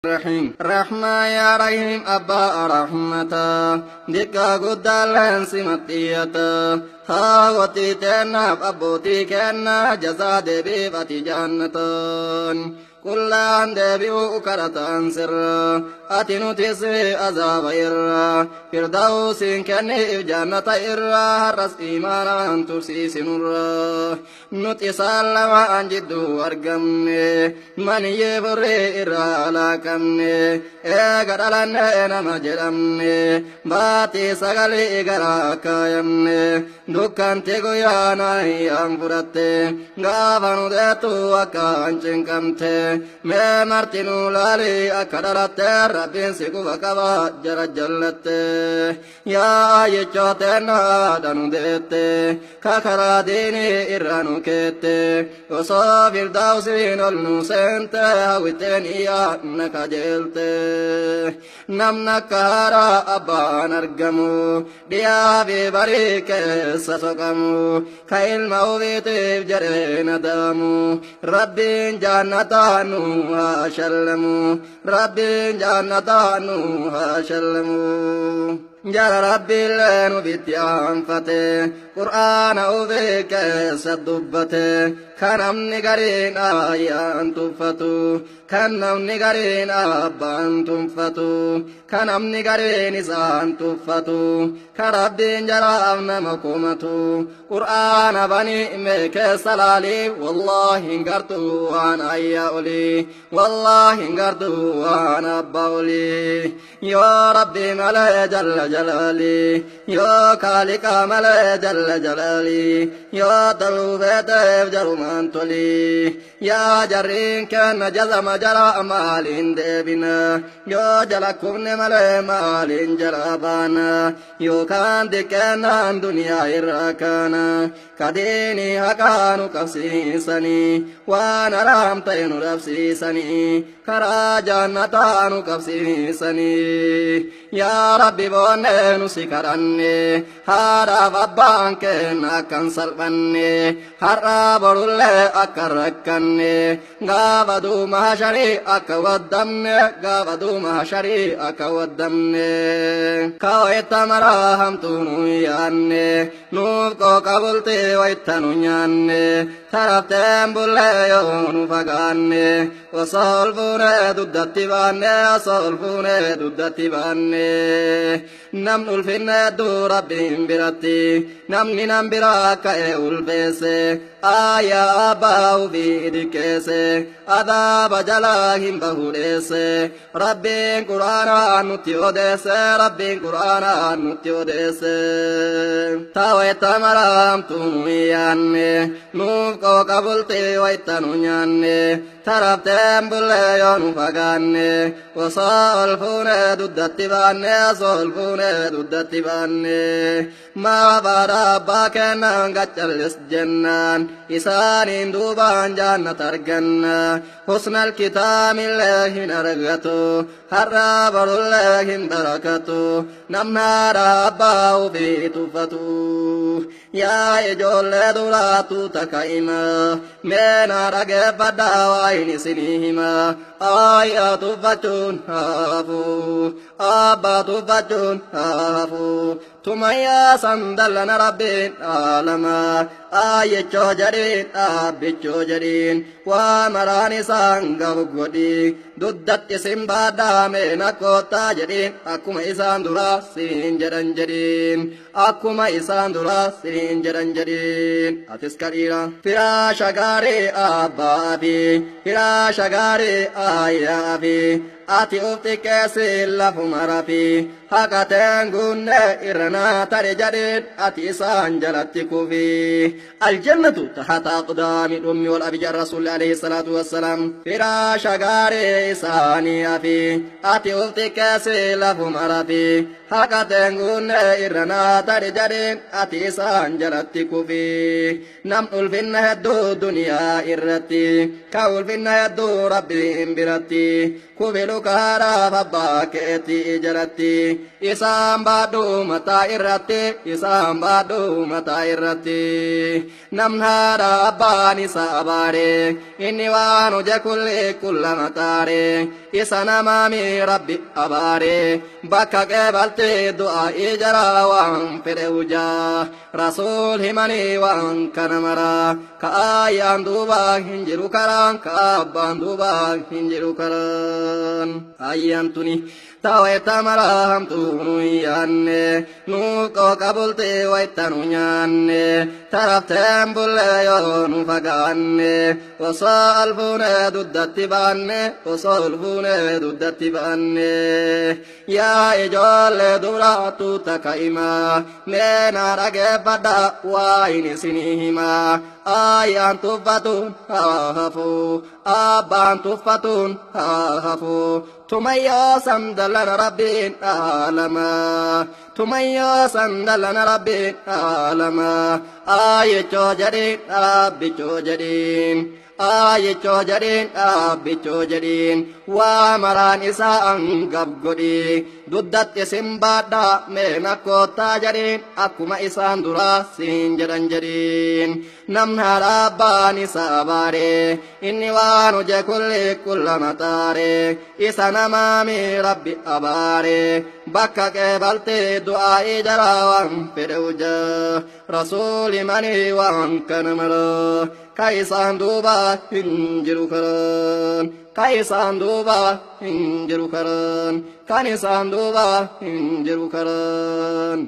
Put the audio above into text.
رحيم رحمة يا رحيم أبا رحمتا دكا قدالن سمتيتا هاوتي تناب أبوتي كنا جزا دبي فتي جنتان كلان دبيو كرتان سر أتنو تسي أزاب إرّا فردوس كني جنة إرّا رس إيمانا ترسي سنرّا نتي سلم عن جدو أرقمني من يفري إرّا لكمني إيقرالن نما جلمني باتي سغلي إيقرا كايمني دكان تيقيانا ينفرتي غافنو ديتو أكان چنكمتي me martinu lali akadaratte rabbin siku vakava jara jallate ya yechote na danu dete kakara dini iranu kete oso firdausin olnu sente hawiteni ya nakajelte namna kara abban argamu dia vi barike sasokamu kail mawvite jare nadamu rabbin jannata هاشلمو ربي جنتانو هاشلمو جل ربي لين بيتيان فتي قرآن أوذيك سدبتي كان أمني قرين آيان تفتو كان أمني قرين أبان تفتو كان أمني قرين إسان تفتو كربي جرامنا مقومتو قرآن بني ميك سلالي والله انقرتو وانا أيأولي والله انقرتو وانا أباولي يا ربي ملي جل جلالي يا خالق ملي جل جلالي يا طلوبة افجر منتلي يا جرين كان جزم جرى مال ديبنا يا جلكم ملي مال جرابانا يو كان دكنا دنيا إراكانا كديني هكانو كفسيسني وانا رامتين رفسيسني كرا جنتانو كفسيسني يا ربي بوني سكرني هارا فبانك ناكن سلبني هارا برولي أكركني غابدو مهشري أكودمني غابدو مهشري أكودمني كويت مراهم تونو ياني نوفكو قبلتي ويتنو ياني ترفتين بولي يونو فقاني وصولفوني دودتي باني صولفوني دودتي باني نمن الفن دو ربهم برتي نمني نمبراك أولبسي آيا باو بيدكسي عذاب جلاهم بهولسي ربي قرآن نتيودسي ربي قرآن نتيودسي تاويت مرام تنوياني نوفكو قبلتي ويتنوياني ترفتين بليون فقاني وصالفوني دودتي باني صالفوني دودتي باني ما برابك ننقل جنان إسان دوبان جنة ترقنا حسن الكتاب الله نرغتو حراب الله بركتو نمنا رباه في تفتو يا يجول دولاتو تكايما من رغب داوين سنيهما آيات فتون هافو أبا تفتون هافو تميا سندلنا ربين عالما آية جرين أبي جرين ومراني سانغا بغودي دودت اسم بادامي كوتا جرين أكما إسان درا سين جرن جرين أكما إسان درا سين جرن جرين أتسكريرا فراش غاري أبابي فراش غاري آيابي ati ufti kesi lafu marafi hakaten gunne irna tare jadid ati isan jalatti kufi aljannatu tahta aqdami ummi wal abi rasul alayhi salatu wassalam firasha gare isani afi ati ufti kesi lafu marafi haqateen guunne irranaa tari jedheen ati isaan jalatti kufi nam ulfinna hedduu duniyaa irratti ka ulfinna hedduu rabbiin biratti kufi lukaadhaaf abbaa keetii jalatti isaan baadhuu mataa irratti isaan baadhuu mataa irratti namni haadha abbaan isaa baare inni waan hojje kulli kulla mataare isa namaami rabbi abaare bakka qeebaltee du'a ijara waan fedhe hujaa rasuul himanii waan kana maraa ka ayyaan duuba hin jiru karaan ka abbaan duuba hin jiru karaan ayyaan tuni taweta marahamtu nu yaanne nu qooqa bultee wayta nu nyaanne tarafteen bulle yoo nu fagaanne osoo alfuune duddatti baanne osoo alfuune duddatti baanne yaa ijoollee duraatu takka himaa meena dhageeffadha waa hin isinii himaa ayyaan tuffatuun haa hafuu abbaan tuffatuun haa hafuu tumayyaa sandalana rabbiin alama tumayyaa sandalana rabbiin alama ayyechoo jedhiin abbichoo jedhiin ayyechoo jedhiin abbichoo jedhiin waa maraan isaa angab godhi duddatti simbaadha meena koottaa jedhiin akkuma isaan duraa siin jedhan jedhiin namni haadha abbaan isaa baare inni waan hojje kulli kulla mataare isa namaami rabbi abaare bakka qeebaltee du'aa ijara waan fedhe hujaa rasuuli manii waan kana mara ka isaan duuba hin jiru karaan ka isaan duuba hin jiru karaan kan isaan duuba hin jiru karaan